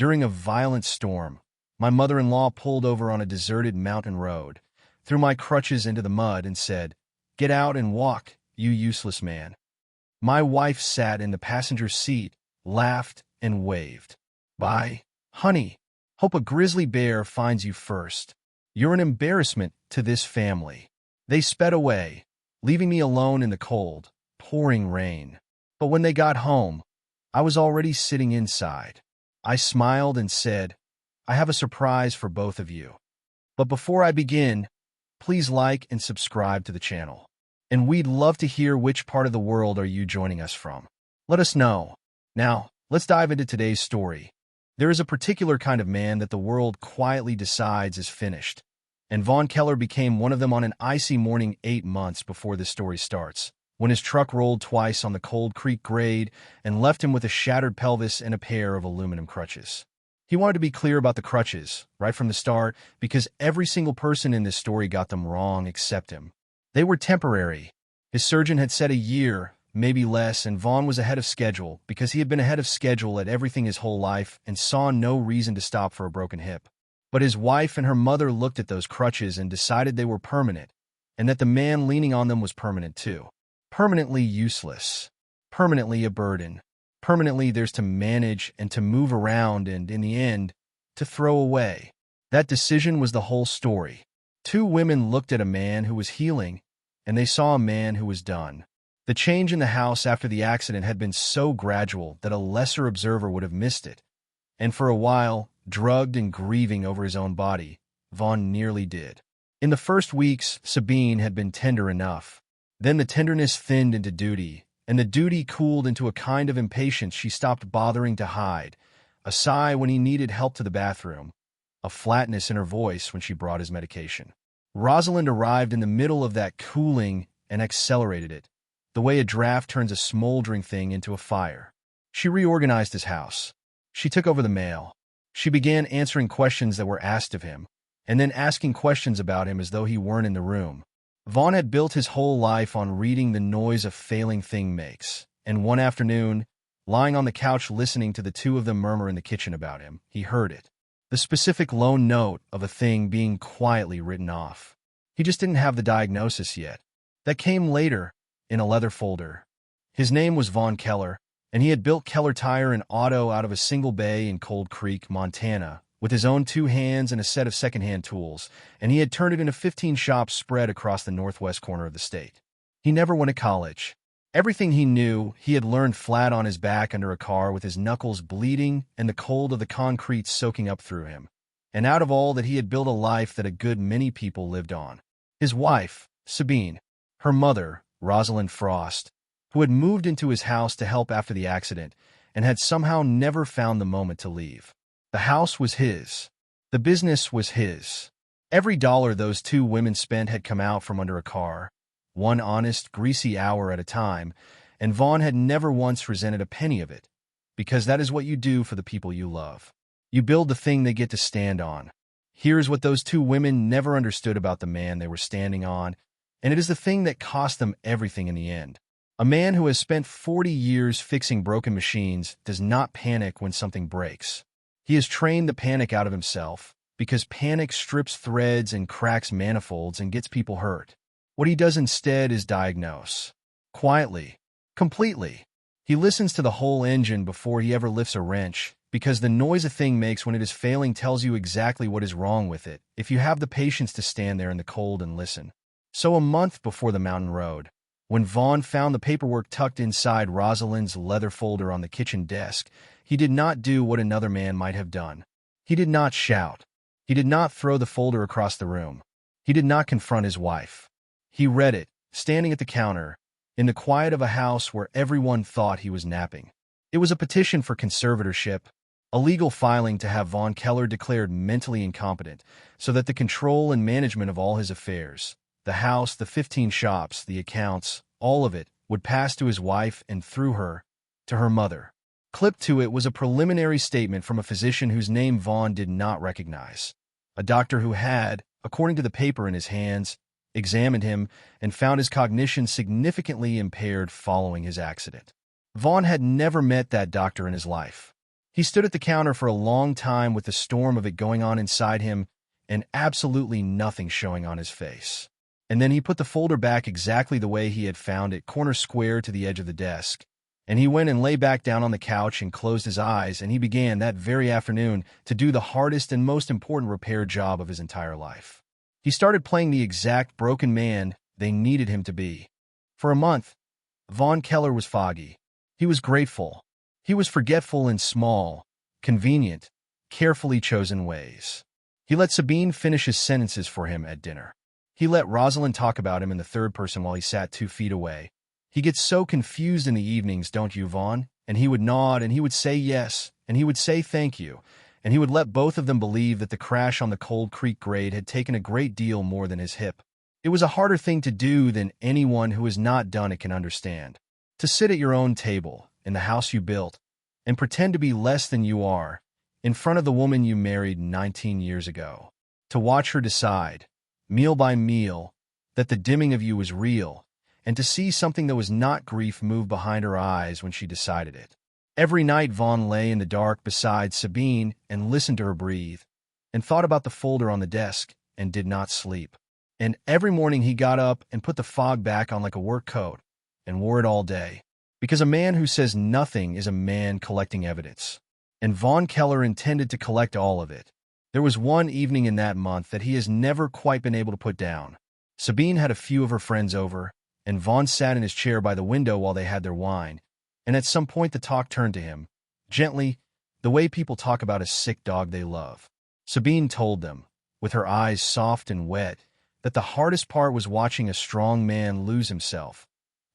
During a violent storm, my mother-in-law pulled over on a deserted mountain road, threw my crutches into the mud, and said, "Get out and walk, you useless man." My wife sat in the passenger seat, laughed, and waved. "Bye, honey. Hope a grizzly bear finds you first. You're an embarrassment to this family." They sped away, leaving me alone in the cold, pouring rain. But when they got home, I was already sitting inside. I smiled and said, "I have a surprise for both of you. But before I begin, please like and subscribe to the channel. And we'd love to hear which part of the world are you joining us from. Let us know. Now, let's dive into today's story. There is a particular kind of man that the world quietly decides is finished, and Vaughn Keller became one of them on an icy morning 8 months before this story starts, when his truck rolled twice on the Cold Creek grade and left him with a shattered pelvis and a pair of aluminum crutches. He wanted to be clear about the crutches, right from the start, because every single person in this story got them wrong except him. They were temporary. His surgeon had said a year, maybe less, and Vaughn was ahead of schedule because he had been ahead of schedule at everything his whole life and saw no reason to stop for a broken hip. But his wife and her mother looked at those crutches and decided they were permanent, and that the man leaning on them was permanent too. Permanently useless. Permanently a burden. Permanently there's to manage and to move around and, in the end, to throw away. That decision was the whole story. Two women looked at a man who was healing, and they saw a man who was done. The change in the house after the accident had been so gradual that a lesser observer would have missed it, and for a while, drugged and grieving over his own body, Vaughn nearly did. In the first weeks, Sabine had been tender enough. Then the tenderness thinned into duty, and the duty cooled into a kind of impatience she stopped bothering to hide, a sigh when he needed help to the bathroom, a flatness in her voice when she brought his medication. Rosalind arrived in the middle of that cooling and accelerated it, the way a draft turns a smoldering thing into a fire. She reorganized his house. She took over the mail. She began answering questions that were asked of him, and then asking questions about him as though he weren't in the room. Vaughn had built his whole life on reading the noise a failing thing makes, and one afternoon, lying on the couch listening to the two of them murmur in the kitchen about him, he heard it. The specific lone note of a thing being quietly written off. He just didn't have the diagnosis yet. That came later, in a leather folder. His name was Vaughn Keller, and he had built Keller Tire and Auto out of a single bay in Cold Creek, Montana, with his own 2 hands and a set of second-hand tools, and he had turned it into 15 shops spread across the northwest corner of the state. He never went to college. Everything he knew, he had learned flat on his back under a car with his knuckles bleeding and the cold of the concrete soaking up through him. And out of all that, he had built a life that a good many people lived on. His wife, Sabine, her mother, Rosalind Frost, who had moved into his house to help after the accident and had somehow never found the moment to leave. The house was his. The business was his. Every dollar those two women spent had come out from under a car, one honest, greasy hour at a time, and Vaughn had never once resented a penny of it, because that is what you do for the people you love. You build the thing they get to stand on. Here's what those two women never understood about the man they were standing on, and it is the thing that cost them everything in the end. A man who has spent 40 years fixing broken machines does not panic when something breaks. He has trained the panic out of himself, because panic strips threads and cracks manifolds and gets people hurt. What he does instead is diagnose. Quietly. Completely. He listens to the whole engine before he ever lifts a wrench, because the noise a thing makes when it is failing tells you exactly what is wrong with it, if you have the patience to stand there in the cold and listen. So a month before the mountain road, when Vaughn found the paperwork tucked inside Rosalind's leather folder on the kitchen desk, he did not do what another man might have done. He did not shout. He did not throw the folder across the room. He did not confront his wife. He read it, standing at the counter, in the quiet of a house where everyone thought he was napping. It was a petition for conservatorship, a legal filing to have Vaughn Keller declared mentally incompetent, so that the control and management of all his affairs, the house, the 15 shops, the accounts, all of it, would pass to his wife and through her, to her mother. Clipped to it was a preliminary statement from a physician whose name Vaughn did not recognize, a doctor who had, according to the paper in his hands, examined him and found his cognition significantly impaired following his accident. Vaughn had never met that doctor in his life. He stood at the counter for a long time with the storm of it going on inside him and absolutely nothing showing on his face. And then he put the folder back exactly the way he had found it, corner square to the edge of the desk. And he went and lay back down on the couch and closed his eyes, and he began that very afternoon to do the hardest and most important repair job of his entire life. He started playing the exact broken man they needed him to be. For a month, Von Keller was foggy. He was grateful. He was forgetful in small, convenient, carefully chosen ways. He let Sabine finish his sentences for him at dinner. He let Rosalind talk about him in the third person while he sat 2 feet away. He gets so confused in the evenings, don't you, Vaughn? And he would nod, and he would say yes, and he would say thank you, and he would let both of them believe that the crash on the Cold Creek grade had taken a great deal more than his hip. It was a harder thing to do than anyone who has not done it can understand. To sit at your own table, in the house you built, and pretend to be less than you are, in front of the woman you married 19 years ago. To watch her decide, meal by meal, that the dimming of you was real, and to see something that was not grief move behind her eyes when she decided it. Every night Vaughn lay in the dark beside Sabine and listened to her breathe, and thought about the folder on the desk, and did not sleep. And every morning he got up and put the fog back on like a work coat, and wore it all day. Because a man who says nothing is a man collecting evidence. And Von Keller intended to collect all of it. There was one evening in that month that he has never quite been able to put down. Sabine had a few of her friends over, and Vaughn sat in his chair by the window while they had their wine, and at some point the talk turned to him, gently, the way people talk about a sick dog they love. Sabine told them, with her eyes soft and wet, that the hardest part was watching a strong man lose himself,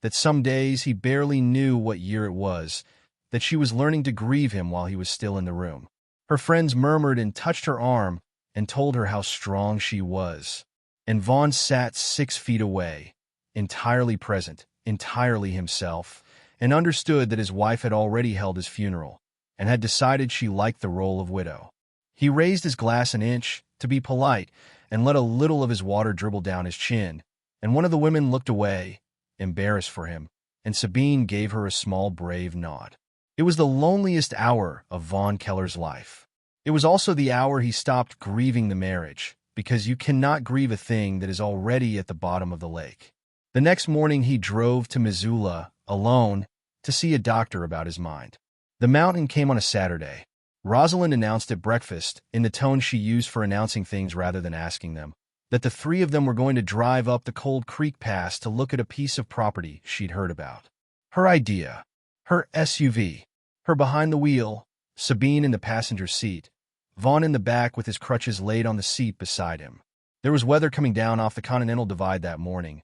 that some days he barely knew what year it was, that she was learning to grieve him while he was still in the room. Her friends murmured and touched her arm and told her how strong she was. And Vaughn sat 6 feet away, entirely present, entirely himself, and understood that his wife had already held his funeral and had decided she liked the role of widow. He raised his glass an inch, to be polite, and let a little of his water dribble down his chin, and one of the women looked away, embarrassed for him, and Sabine gave her a small brave nod. It was the loneliest hour of Von Keller's life. It was also the hour he stopped grieving the marriage, because you cannot grieve a thing that is already at the bottom of the lake. The next morning he drove to Missoula, alone, to see a doctor about his mind. The mountain came on a Saturday. Rosalind announced at breakfast, in the tone she used for announcing things rather than asking them, that the 3 of them were going to drive up the Cold Creek Pass to look at a piece of property she'd heard about. Her idea. Her SUV. Her behind the wheel, Sabine in the passenger seat, Vaughn in the back with his crutches laid on the seat beside him. There was weather coming down off the Continental Divide that morning.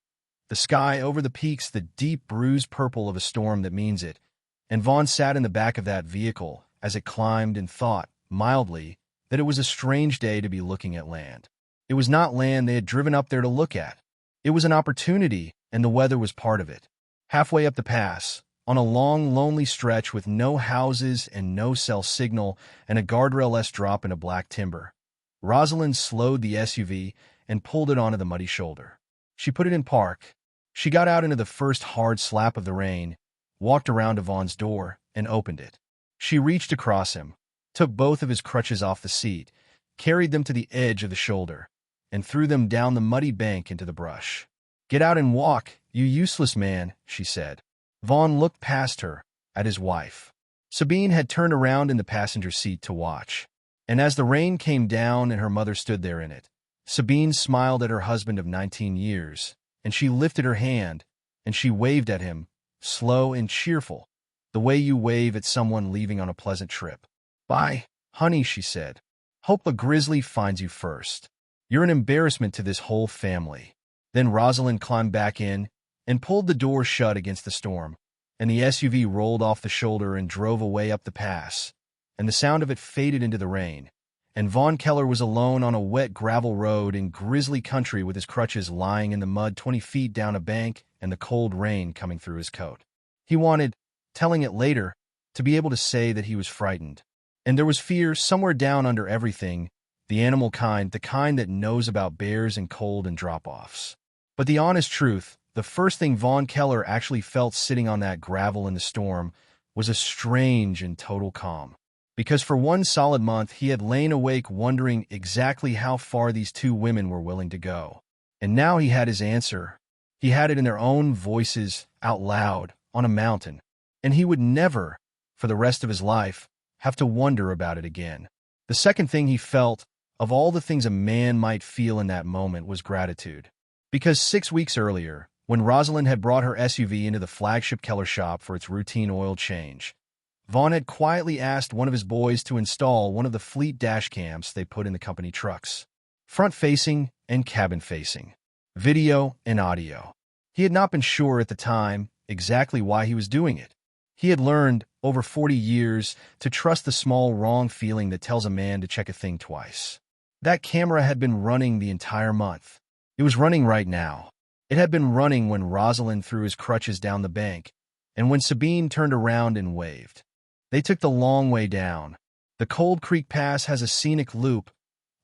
The sky over the peaks, the deep bruised purple of a storm that means it, and Vaughn sat in the back of that vehicle as it climbed and thought, mildly, that it was a strange day to be looking at land. It was not land they had driven up there to look at. It was an opportunity, and the weather was part of it. Halfway up the pass, on a long, lonely stretch with no houses and no cell signal and a guardrail-less drop into black timber, Rosalind slowed the SUV and pulled it onto the muddy shoulder. She put it in park. She got out into the first hard slap of the rain, walked around to Vaughn's door, and opened it. She reached across him, took both of his crutches off the seat, carried them to the edge of the shoulder, and threw them down the muddy bank into the brush. "Get out and walk, you useless man," she said. Vaughn looked past her, at his wife. Sabine had turned around in the passenger seat to watch, and as the rain came down and her mother stood there in it, Sabine smiled at her husband of 19 years, and she lifted her hand, and she waved at him, slow and cheerful, the way you wave at someone leaving on a pleasant trip. "Bye, honey," she said. "Hope a grizzly finds you first. You're an embarrassment to this whole family." Then Rosalind climbed back in and pulled the door shut against the storm, and the SUV rolled off the shoulder and drove away up the pass, and the sound of it faded into the rain, and Von Keller was alone on a wet gravel road in grizzly country with his crutches lying in the mud 20 feet down a bank and the cold rain coming through his coat. He wanted, telling it later, to be able to say that he was frightened. And there was fear somewhere down under everything, the animal kind, the kind that knows about bears and cold and drop-offs. But the honest truth, the first thing Von Keller actually felt sitting on that gravel in the storm was a strange and total calm. because for one solid month he had lain awake wondering exactly how far these two women were willing to go. And now he had his answer. He had it in their own voices, out loud, on a mountain. And he would never, for the rest of his life, have to wonder about it again. The second thing he felt, of all the things a man might feel in that moment, was gratitude. Because 6 weeks earlier, when Rosalind had brought her SUV into the flagship Keller shop for its routine oil change, Vaughn had quietly asked one of his boys to install one of the fleet dash cams they put in the company trucks. Front-facing and cabin-facing. Video and audio. He had not been sure at the time exactly why he was doing it. He had learned, over 40 years, to trust the small wrong feeling that tells a man to check a thing twice. That camera had been running the entire month. It was running right now. It had been running when Rosalind threw his crutches down the bank, and when Sabine turned around and waved. They took the long way down. The Cold Creek Pass has a scenic loop,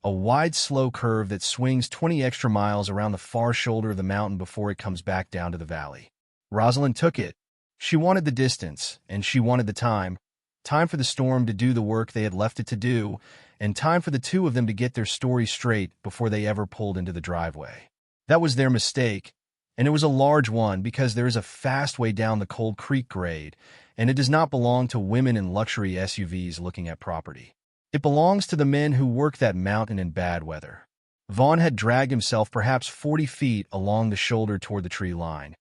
a wide, slow curve that swings 20 extra miles around the far shoulder of the mountain before it comes back down to the valley. Rosalind took it. She wanted the distance, and she wanted the time. Time for the storm to do the work they had left it to do, and time for the two of them to get their story straight before they ever pulled into the driveway. That was their mistake, and it was a large one because there is a fast way down the Cold Creek grade, and it does not belong to women in luxury SUVs looking at property. It belongs to the men who work that mountain in bad weather. Vaughn had dragged himself perhaps 40 feet along the shoulder toward the tree line,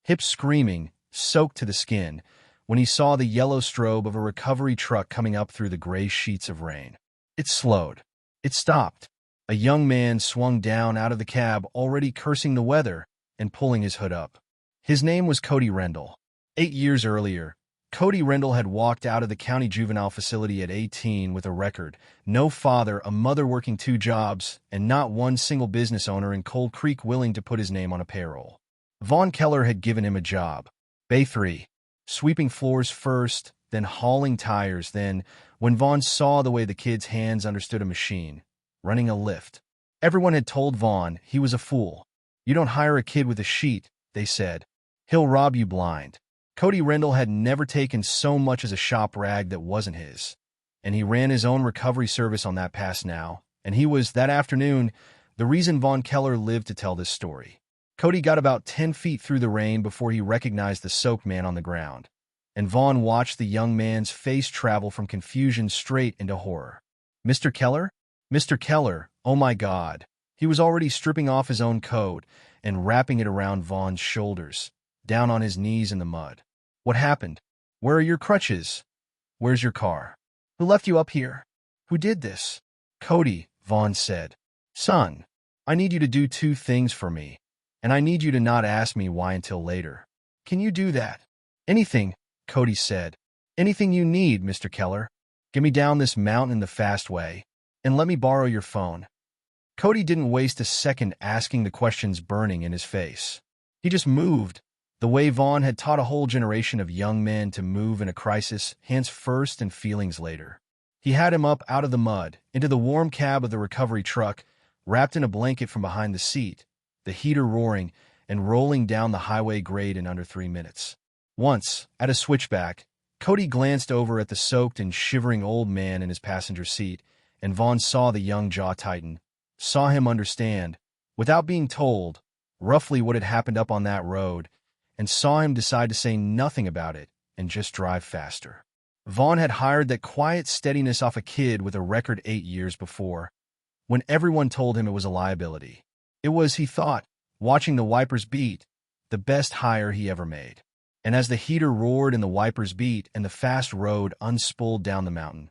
hips screaming, soaked to the skin, when he saw the yellow strobe of a recovery truck coming up through the gray sheets of rain. It slowed. It stopped. A young man swung down out of the cab, already cursing the weather and pulling his hood up. His name was Cody Rendell. 8 years earlier, Cody Rendell had walked out of the county juvenile facility at 18 with a record, no father, a mother working 2 jobs, and not one single business owner in Cold Creek willing to put his name on a payroll. Vaughn Keller had given him a job. Bay 3. Sweeping floors first, then hauling tires, then, when Vaughn saw the way the kid's hands understood a machine, running a lift. Everyone had told Vaughn he was a fool. You don't hire a kid with a sheet, they said. He'll rob you blind. Cody Rendell had never taken so much as a shop rag that wasn't his, and he ran his own recovery service on that pass now, and he was, that afternoon, the reason Vaughn Keller lived to tell this story. Cody got about 10 feet through the rain before he recognized the soaked man on the ground, and Vaughn watched the young man's face travel from confusion straight into horror. Mr. Keller? Mr. Keller, oh my God. He was already stripping off his own coat and wrapping it around Vaughn's shoulders, down on his knees in the mud. What happened? Where are your crutches? Where's your car? Who left you up here? Who did this? Cody, Vaughn said. Son, I need you to do 2 things for me, and I need you to not ask me why until later. Can you do that? Anything, Cody said. Anything you need, Mr. Keller. Get me down this mountain the fast way, and let me borrow your phone. Cody didn't waste a second asking the questions burning in his face. He just moved, the way Vaughn had taught a whole generation of young men to move in a crisis, hands first and feelings later. He had him up out of the mud, into the warm cab of the recovery truck, wrapped in a blanket from behind the seat, the heater roaring and rolling down the highway grade in under 3 minutes. Once, at a switchback, Cody glanced over at the soaked and shivering old man in his passenger seat, and Vaughn saw the young jaw tighten, saw him understand, without being told, roughly what had happened up on that road, and saw him decide to say nothing about it and just drive faster. Vaughn had hired that quiet steadiness off a kid with a record 8 years before, when everyone told him it was a liability. It was, he thought, watching the wipers beat, the best hire he ever made. And as the heater roared and the wipers beat and the fast road unspooled down the mountain,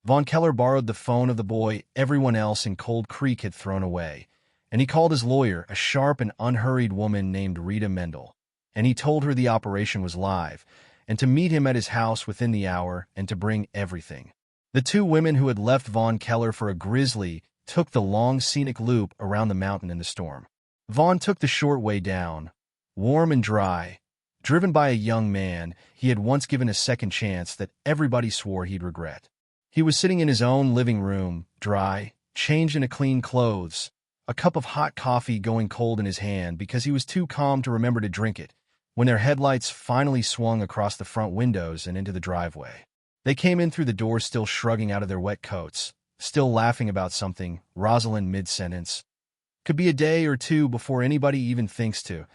Vaughn Keller borrowed the phone of the boy everyone else in Cold Creek had thrown away, and he called his lawyer, a sharp and unhurried woman named Rita Mendel, and he told her the operation was live, and to meet him at his house within the hour and to bring everything. The 2 women who had left Vaughn Keller for a grizzly took the long scenic loop around the mountain in the storm. Vaughn took the short way down, warm and dry, driven by a young man he had once given a second chance that everybody swore he'd regret. He was sitting in his own living room, dry, changed into clean clothes, a cup of hot coffee going cold in his hand because he was too calm to remember to drink it, when their headlights finally swung across the front windows and into the driveway. They came in through the door still shrugging out of their wet coats, still laughing about something, Rosalind mid-sentence. Could be a day or two before anybody even thinks to,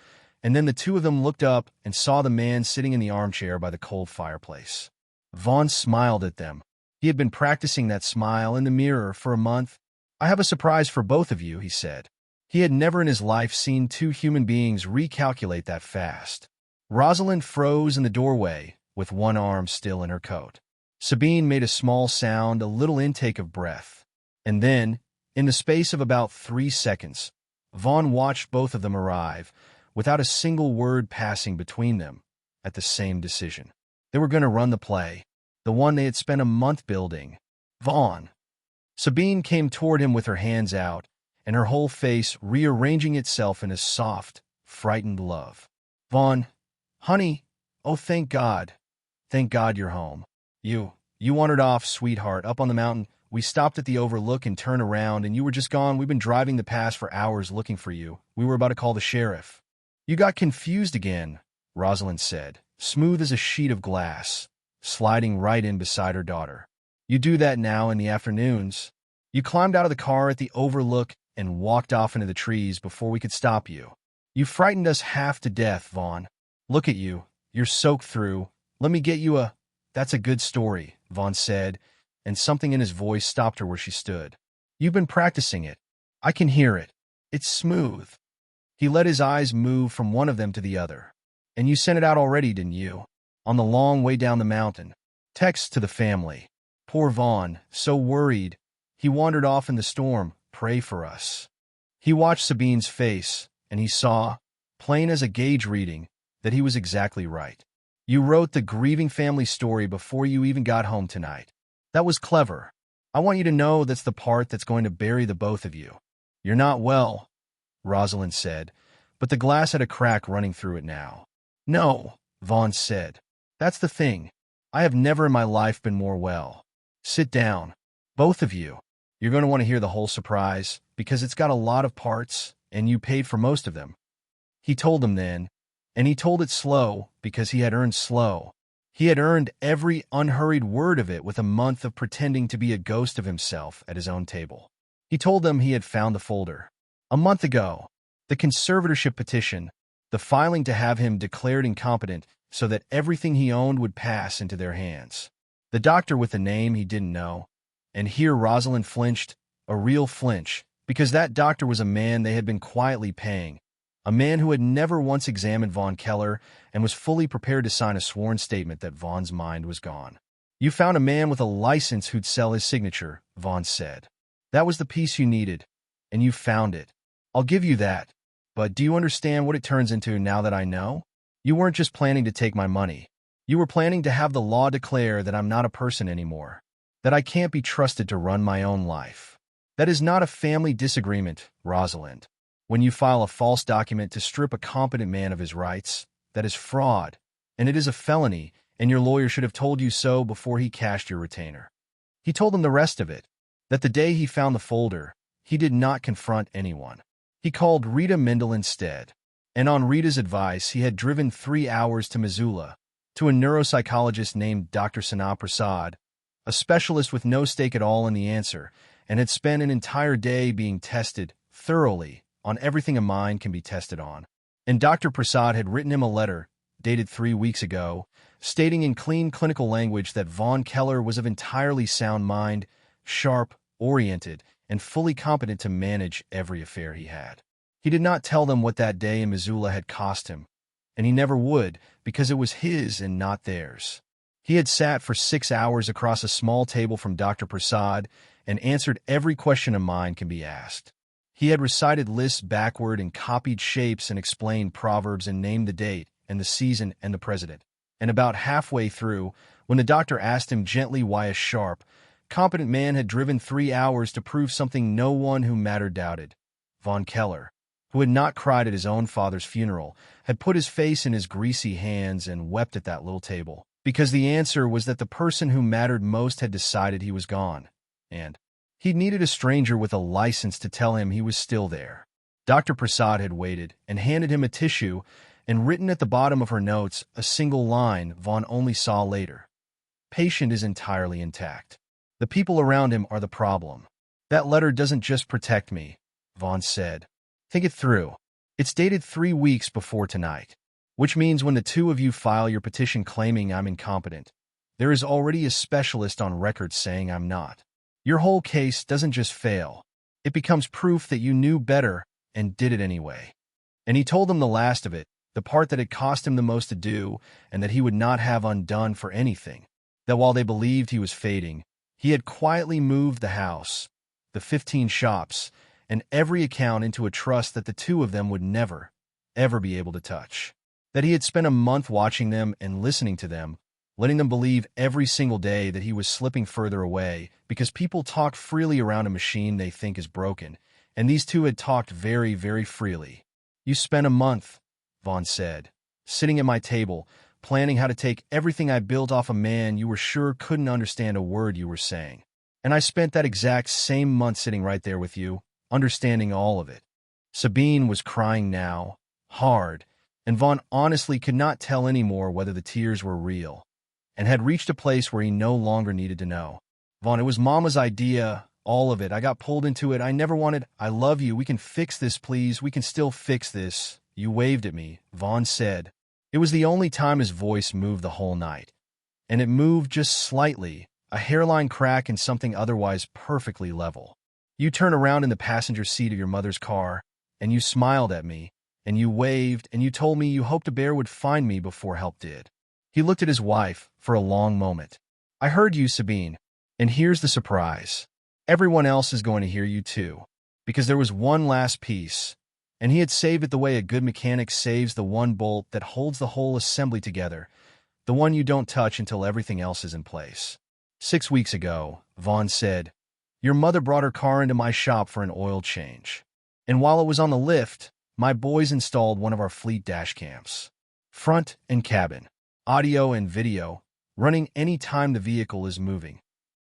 and then the two of them looked up and saw the man sitting in the armchair by the cold fireplace. Vaughn smiled at them. He had been practicing that smile in the mirror for a month. "I have a surprise for both of you," he said. He had never in his life seen two human beings recalculate that fast. Rosalind froze in the doorway, with one arm still in her coat. Sabine made a small sound, a little intake of breath. And then, in the space of about 3 seconds, Vaughn watched both of them arrive, without a single word passing between them, at the same decision. They were going to run the play, the one they had spent a month building. Vaughn. Sabine came toward him with her hands out, and her whole face rearranging itself in a soft, frightened love. "Vaughn, honey, oh thank God you're home. You wandered off, sweetheart, up on the mountain. We stopped at the overlook and turned around, and you were just gone. We've been driving the pass for hours looking for you. We were about to call the sheriff." "You got confused again," Rosalind said, smooth as a sheet of glass, sliding right in beside her daughter. "You do that now in the afternoons. You climbed out of the car at the overlook and walked off into the trees before we could stop you. You frightened us half to death, Vaughn. Look at you. You're soaked through. Let me get you a—" "That's a good story," Vaughn said, and something in his voice stopped her where she stood. "You've been practicing it. I can hear it. It's smooth." He let his eyes move from one of them to the other. "And you sent it out already, didn't you? On the long way down the mountain. Text to the family. Poor Vaughn, so worried. He wandered off in the storm. Pray for us." He watched Sabine's face, and he saw, plain as a gauge reading, that he was exactly right. "You wrote the grieving family story before you even got home tonight. That was clever. I want you to know that's the part that's going to bury the both of you. You're not well," Rosalind said, but the glass had a crack running through it now. "No," Vaughn said. "That's the thing. I have never in my life been more well. Sit down. Both of you. You're going to want to hear the whole surprise, because it's got a lot of parts, and you paid for most of them." He told them then, and he told it slow, because he had earned slow. He had earned every unhurried word of it with a month of pretending to be a ghost of himself at his own table. He told them he had found the folder. A month ago, the conservatorship petition, the filing to have him declared incompetent so that everything he owned would pass into their hands. The doctor with a name he didn't know. And here Rosalind flinched, a real flinch, because that doctor was a man they had been quietly paying, a man who had never once examined Vaughn Keller and was fully prepared to sign a sworn statement that Vaughn's mind was gone. "You found a man with a license who'd sell his signature," Vaughn said. "That was the piece you needed, and you found it. I'll give you that. But do you understand what it turns into now that I know? You weren't just planning to take my money. You were planning to have the law declare that I'm not a person anymore, that I can't be trusted to run my own life. That is not a family disagreement, Rosalind. When you file a false document to strip a competent man of his rights, that is fraud, and it is a felony, and your lawyer should have told you so before he cashed your retainer." He told them the rest of it, that the day he found the folder, he did not confront anyone. He called Rita Mendel instead, and on Rita's advice he had driven 3 hours to Missoula, to a neuropsychologist named Dr. Sana Prasad, a specialist with no stake at all in the answer, and had spent an entire day being tested thoroughly on everything a mind can be tested on. And Dr. Prasad had written him a letter, dated 3 weeks ago, stating in clean clinical language that Vaughn Keller was of entirely sound mind, sharp, oriented, and fully competent to manage every affair he had. He did not tell them what that day in Missoula had cost him, and he never would, because it was his and not theirs. He had sat for 6 hours across a small table from Dr. Prasad and answered every question a mind can be asked. He had recited lists backward and copied shapes and explained proverbs and named the date and the season and the president. And about halfway through, when the doctor asked him gently why a sharp, competent man had driven 3 hours to prove something no one who mattered doubted, Vaughn Keller, who had not cried at his own father's funeral, had put his face in his greasy hands and wept at that little table, because the answer was that the person who mattered most had decided he was gone, and he needed a stranger with a license to tell him he was still there. Dr. Prasad had waited and handed him a tissue, and written at the bottom of her notes a single line Vaughn only saw later. patient is entirely intact. The people around him are the problem. That letter doesn't just protect me, Vaughn said. Think it through. It's dated 3 weeks before tonight, which means when the two of you file your petition claiming I'm incompetent, there is already a specialist on record saying I'm not. Your whole case doesn't just fail. It becomes proof that you knew better and did it anyway. And he told them the last of it, the part that had cost him the most to do and that he would not have undone for anything. That while they believed he was fading, he had quietly moved the house, the 15 shops, and every account into a trust that the two of them would never, ever be able to touch. That he had spent a month watching them and listening to them, letting them believe every single day that he was slipping further away because people talk freely around a machine they think is broken, and these two had talked very, very freely. You spent a month, Vaughn said, sitting at my table, planning how to take everything I built off a man you were sure couldn't understand a word you were saying. And I spent that exact same month sitting right there with you, understanding all of it. Sabine was crying now, hard, and Vaughn honestly could not tell anymore whether the tears were real, and had reached a place where he no longer needed to know. Vaughn, it was Mama's idea, all of it. I got pulled into it. I never wanted. I love you. We can fix this, please. We can still fix this. You waved at me, Vaughn said. It was the only time his voice moved the whole night. And it moved just slightly, a hairline crack in something otherwise perfectly level. You turned around in the passenger seat of your mother's car, and you smiled at me, and you waved, and you told me you hoped a bear would find me before help did. He looked at his wife for a long moment. I heard you, Sabine, and here's the surprise. Everyone else is going to hear you too, because there was one last piece, and he had saved it the way a good mechanic saves the one bolt that holds the whole assembly together, the one you don't touch until everything else is in place. 6 weeks ago, Vaughn said, your mother brought her car into my shop for an oil change. And while it was on the lift, my boys installed one of our fleet dash cams. Front and cabin, audio and video, running any time the vehicle is moving.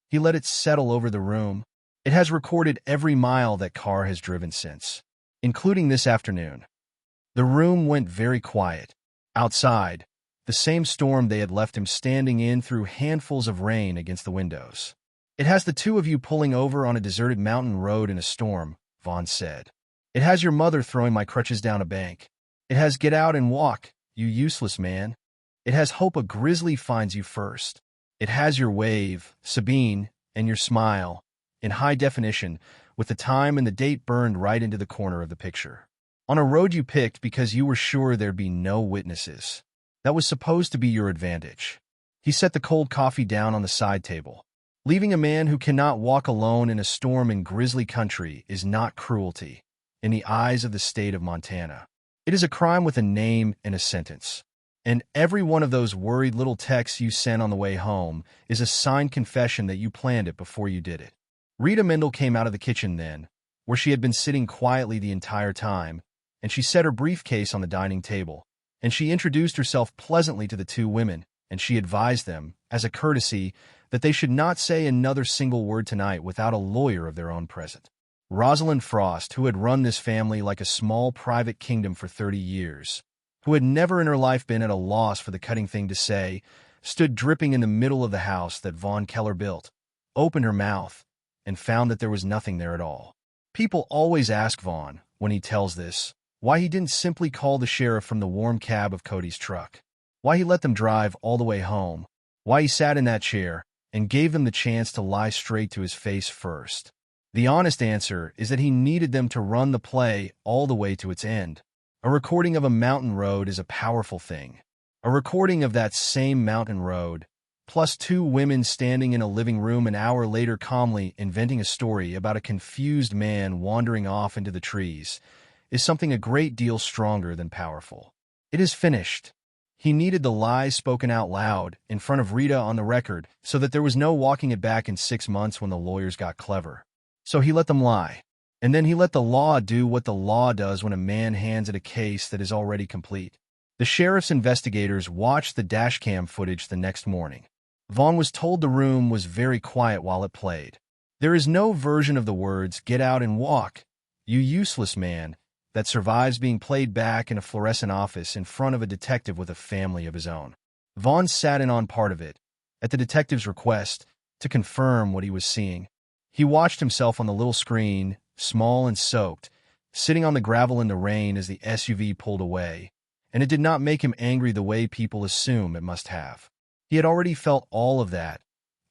He let it settle over the room. It has recorded every mile that car has driven since, including this afternoon. The room went very quiet. Outside, the same storm they had left him standing in through handfuls of rain against the windows. It has the two of you pulling over on a deserted mountain road in a storm, Vaughn said. It has your mother throwing my crutches down a bank. It has get out and walk, you useless man. It has hope a grizzly finds you first. It has your wave, Sabine, and your smile, in high definition, with the time and the date burned right into the corner of the picture. On a road you picked because you were sure there'd be no witnesses. That was supposed to be your advantage. He set the cold coffee down on the side table. Leaving a man who cannot walk alone in a storm in grizzly country is not cruelty, in the eyes of the state of Montana. It is a crime with a name and a sentence. And every one of those worried little texts you sent on the way home is a signed confession that you planned it before you did it. Rita Mendel came out of the kitchen then, where she had been sitting quietly the entire time, and she set her briefcase on the dining table, and she introduced herself pleasantly to the two women, and she advised them, as a courtesy, that they should not say another single word tonight without a lawyer of their own present. Rosalind Frost, who had run this family like a small private kingdom for 30 years, who had never in her life been at a loss for the cutting thing to say, stood dripping in the middle of the house that Vaughn Keller built, opened her mouth, and found that there was nothing there at all. People always ask Vaughn, when he tells this, why he didn't simply call the sheriff from the warm cab of Cody's truck, why he let them drive all the way home, why he sat in that chair and gave them the chance to lie straight to his face first. The honest answer is that he needed them to run the play all the way to its end. A recording of a mountain road is a powerful thing. A recording of that same mountain road, plus two women standing in a living room an hour later calmly inventing a story about a confused man wandering off into the trees, is something a great deal stronger than powerful. It is finished. He needed the lies spoken out loud, in front of Rita on the record, so that there was no walking it back in 6 months when the lawyers got clever. So he let them lie. And then he let the law do what the law does when a man hands it a case that is already complete. The sheriff's investigators watched the dashcam footage the next morning. Vaughn was told the room was very quiet while it played. There is no version of the words, "Get out and walk, you useless man," that survives being played back in a fluorescent office in front of a detective with a family of his own. Vaughn sat in on part of it, at the detective's request, to confirm what he was seeing. He watched himself on the little screen, small and soaked, sitting on the gravel in the rain as the SUV pulled away, and it did not make him angry the way people assume it must have. He had already felt all of that,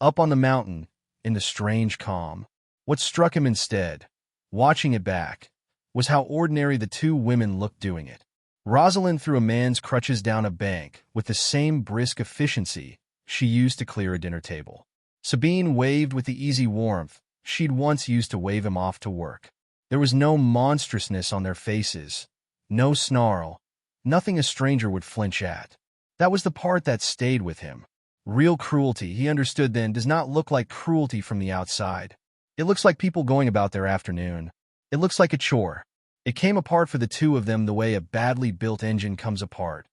up on the mountain, in the strange calm. What struck him instead, watching it back, was how ordinary the two women looked doing it. Rosalind threw a man's crutches down a bank with the same brisk efficiency she used to clear a dinner table. Sabine waved with the easy warmth she'd once used to wave him off to work. There was no monstrousness on their faces, no snarl, nothing a stranger would flinch at. That was the part that stayed with him. Real cruelty, he understood then, does not look like cruelty from the outside. It looks like people going about their afternoon. It looks like a chore. It came apart for the two of them the way a badly built engine comes apart,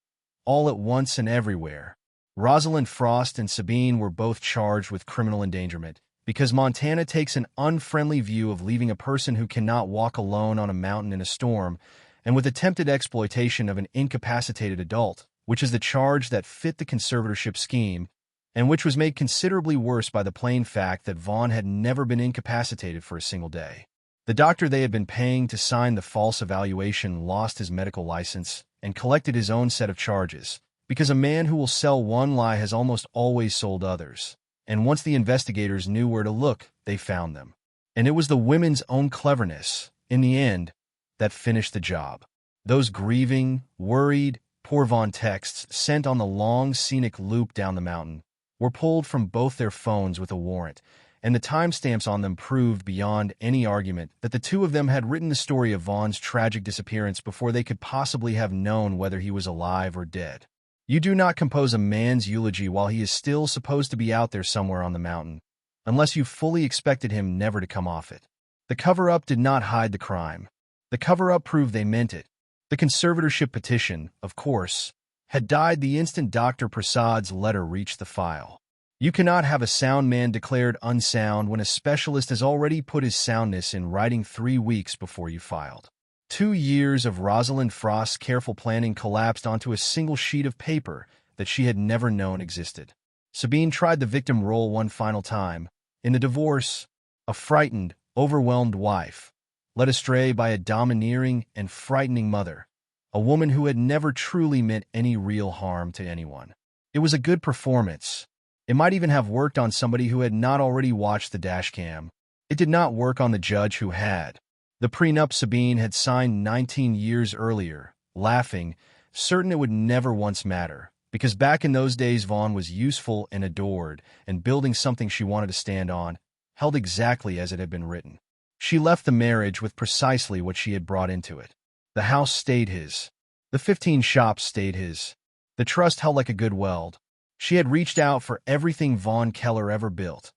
all at once and everywhere. Rosalind Frost and Sabine were both charged with criminal endangerment, because Montana takes an unfriendly view of leaving a person who cannot walk alone on a mountain in a storm, and with attempted exploitation of an incapacitated adult, which is the charge that fit the conservatorship scheme, and which was made considerably worse by the plain fact that Vaughn had never been incapacitated for a single day. The doctor they had been paying to sign the false evaluation lost his medical license and collected his own set of charges, because a man who will sell one lie has almost always sold others. And once the investigators knew where to look, they found them. And it was the women's own cleverness, in the end, that finished the job. Those grieving, worried, poor Vaughn texts sent on the long, scenic loop down the mountain were pulled from both their phones with a warrant, and the timestamps on them proved beyond any argument that the two of them had written the story of Vaughn's tragic disappearance before they could possibly have known whether he was alive or dead. You do not compose a man's eulogy while he is still supposed to be out there somewhere on the mountain, unless you fully expected him never to come off it. The cover-up did not hide the crime. The cover-up proved they meant it. The conservatorship petition, of course, had died the instant Dr. Prasad's letter reached the file. You cannot have a sound man declared unsound when a specialist has already put his soundness in writing 3 weeks before you filed. 2 years of Rosalind Frost's careful planning collapsed onto a single sheet of paper that she had never known existed. Sabine tried the victim role one final time. In the divorce, a frightened, overwhelmed wife, led astray by a domineering and frightening mother, a woman who had never truly meant any real harm to anyone. It was a good performance. It might even have worked on somebody who had not already watched the dashcam. It did not work on the judge who had. The prenup Sabine had signed 19 years earlier, laughing, certain it would never once matter, because back in those days Vaughn was useful and adored, and building something she wanted to stand on, held exactly as it had been written. She left the marriage with precisely what she had brought into it. The house stayed his. The 15 shops stayed his. The trust held like a good weld. She had reached out for everything Vaughn Keller ever built,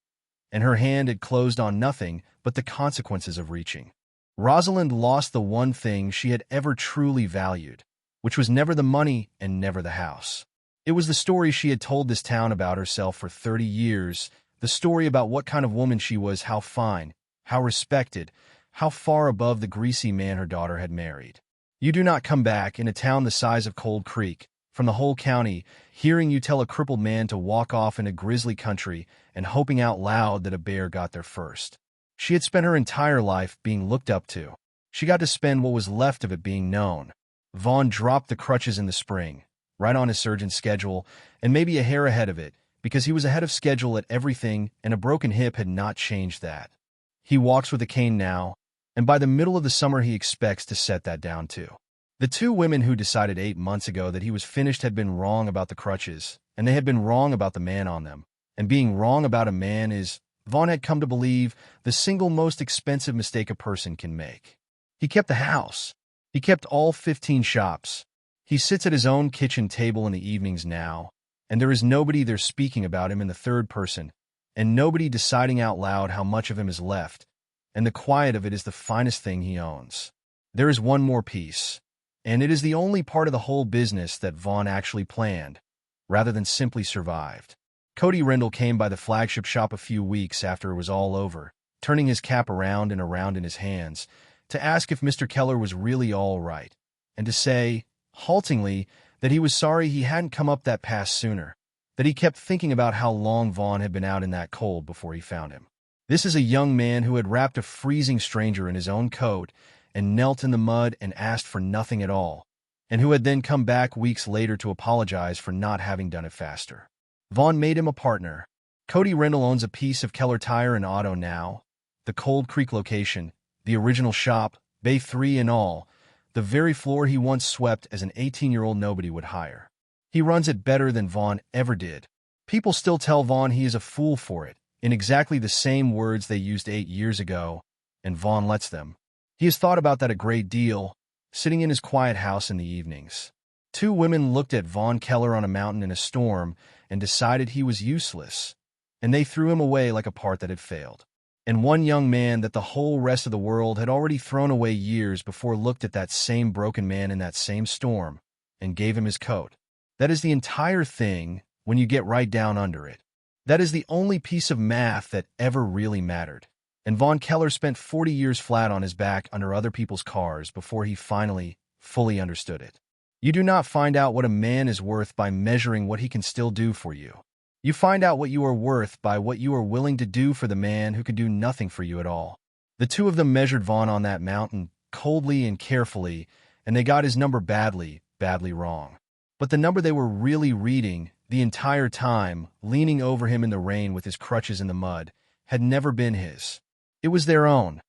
and her hand had closed on nothing but the consequences of reaching. Rosalind lost the one thing she had ever truly valued, which was never the money and never the house. It was the story she had told this town about herself for 30 years, the story about what kind of woman she was, how fine, how respected, how far above the greasy man her daughter had married. You do not come back in a town the size of Cold Creek, from the whole county, hearing you tell a crippled man to walk off in a grizzly country and hoping out loud that a bear got there first. She had spent her entire life being looked up to. She got to spend what was left of it being known. Vaughn dropped the crutches in the spring, right on his surgeon's schedule, and maybe a hair ahead of it, because he was ahead of schedule at everything, and a broken hip had not changed that. He walks with a cane now, and by the middle of the summer he expects to set that down too. The two women who decided 8 months ago that he was finished had been wrong about the crutches, and they had been wrong about the man on them. And being wrong about a man is, Vaughn had come to believe, the single most expensive mistake a person can make. He kept the house. He kept all 15 shops. He sits at his own kitchen table in the evenings now, and there is nobody there speaking about him in the third person, and nobody deciding out loud how much of him is left, and the quiet of it is the finest thing he owns. There is one more piece, and it is the only part of the whole business that Vaughn actually planned, rather than simply survived. Cody Rendell came by the flagship shop a few weeks after it was all over, turning his cap around and around in his hands, to ask if Mr. Keller was really all right, and to say, haltingly, that he was sorry he hadn't come up that pass sooner. that he kept thinking about how long Vaughn had been out in that cold before he found him. This is a young man who had wrapped a freezing stranger in his own coat and knelt in the mud and asked for nothing at all, and who had then come back weeks later to apologize for not having done it faster. Vaughn made him a partner. Cody Rendell owns a piece of Keller Tire and Auto now, the Cold Creek location, the original shop, Bay 3 and all, the very floor he once swept as an 18-year-old nobody would hire. He runs it better than Vaughn ever did. People still tell Vaughn he is a fool for it, in exactly the same words they used 8 years ago, and Vaughn lets them. He has thought about that a great deal, sitting in his quiet house in the evenings. 2 women looked at Vaughn Keller on a mountain in a storm and decided he was useless, and they threw him away like a part that had failed. And one young man that the whole rest of the world had already thrown away years before looked at that same broken man in that same storm and gave him his coat. That is the entire thing when you get right down under it. That is the only piece of math that ever really mattered. And Vaughn Keller spent 40 years flat on his back under other people's cars before he finally, fully understood it. You do not find out what a man is worth by measuring what he can still do for you. You find out what you are worth by what you are willing to do for the man who can do nothing for you at all. The 2 of them measured Vaughn on that mountain, coldly and carefully, and they got his number badly, badly wrong. But the number they were really reading, the entire time, leaning over him in the rain with his crutches in the mud, had never been his. It was their own.